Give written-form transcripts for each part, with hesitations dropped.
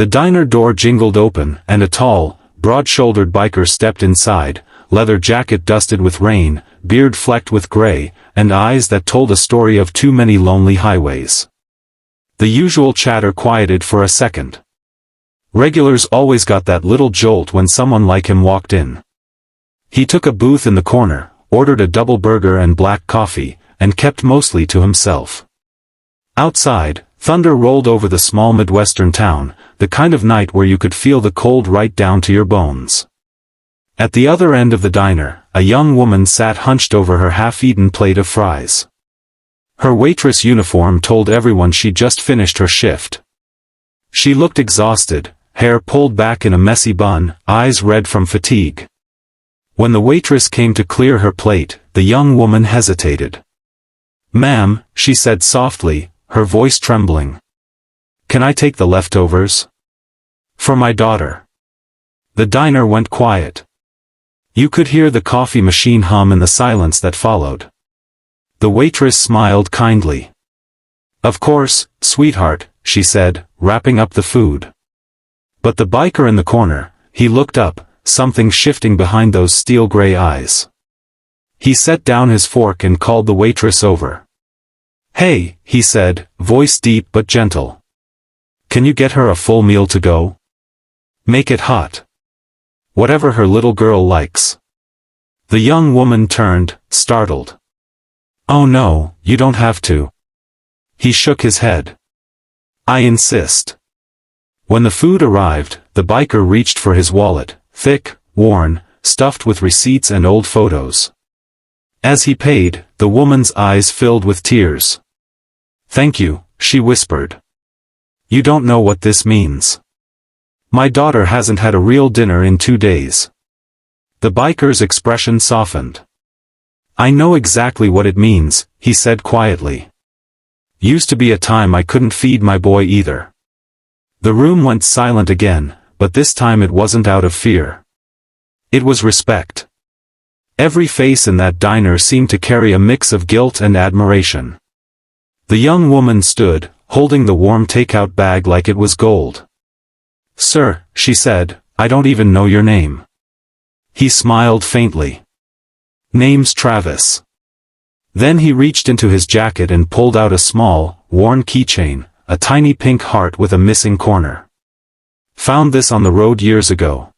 The diner door jingled open, and a tall, broad-shouldered biker stepped inside, leather jacket dusted with rain, beard flecked with gray, and eyes that told a story of too many lonely highways. The usual chatter quieted for a second. Regulars always got that little jolt when someone like him walked in. He took a booth in the corner, ordered a double burger and black coffee, and kept mostly to himself. Outside, thunder rolled over the small Midwestern town, the kind of night where you could feel the cold right down to your bones. At the other end of the diner, a young woman sat hunched over her half-eaten plate of fries. Her waitress uniform told everyone she'd just finished her shift. She looked exhausted, hair pulled back in a messy bun, eyes red from fatigue. When the waitress came to clear her plate, the young woman hesitated. "Ma'am," she said softly, her voice trembling. "Can I take the leftovers? For my daughter." The diner went quiet. You could hear the coffee machine hum in the silence that followed. The waitress smiled kindly. "Of course, sweetheart," she said, wrapping up the food. But the biker in the corner, he looked up, something shifting behind those steel-gray eyes. He set down his fork and called the waitress over. "Hey," he said, voice deep but gentle. "Can you get her a full meal to go? Make it hot. Whatever her little girl likes." The young woman turned, startled. "Oh no, you don't have to." He shook his head. "I insist." When the food arrived, the biker reached for his wallet, thick, worn, stuffed with receipts and old photos. As he paid, the woman's eyes filled with tears. "Thank you," she whispered. "You don't know what this means. My daughter hasn't had a real dinner in 2 days." The biker's expression softened. "I know exactly what it means," he said quietly. "Used to be a time I couldn't feed my boy either." The room went silent again, but this time it wasn't out of fear. It was respect. Every face in that diner seemed to carry a mix of guilt and admiration. The young woman stood, holding the warm takeout bag like it was gold. "Sir," she said, "I don't even know your name." He smiled faintly. "Name's Travis." Then he reached into his jacket and pulled out a small, worn keychain, a tiny pink heart with a missing corner. "Found this on the road years ago.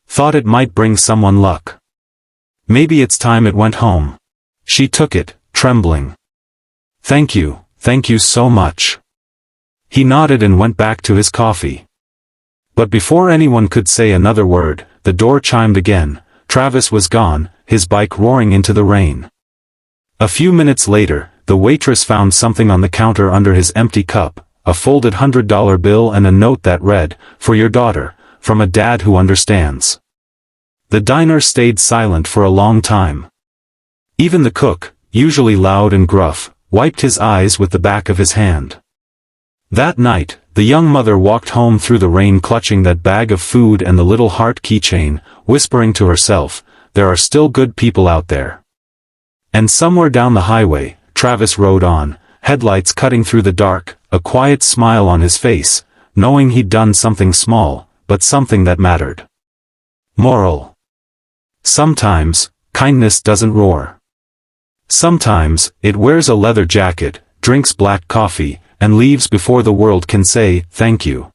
Thought it might bring someone luck. Maybe it's time it went home." She took it, trembling. Thank you so much." He nodded and went back to his coffee. But before anyone could say another word, the door chimed again. Travis was gone, his bike roaring into the rain. A few minutes later, the waitress found something on the counter under his empty cup, a folded $100 bill and a note that read, "For your daughter, from a dad who understands." The diner stayed silent for a long time. Even the cook, usually loud and gruff, wiped his eyes with the back of his hand. That night, the young mother walked home through the rain clutching that bag of food and the little heart keychain, whispering to herself, "There are still good people out there." And somewhere down the highway, Travis rode on, headlights cutting through the dark, a quiet smile on his face, knowing he'd done something small, but something that mattered. Moral: sometimes, kindness doesn't roar. Sometimes, it wears a leather jacket, drinks black coffee, and leaves before the world can say, "Thank you."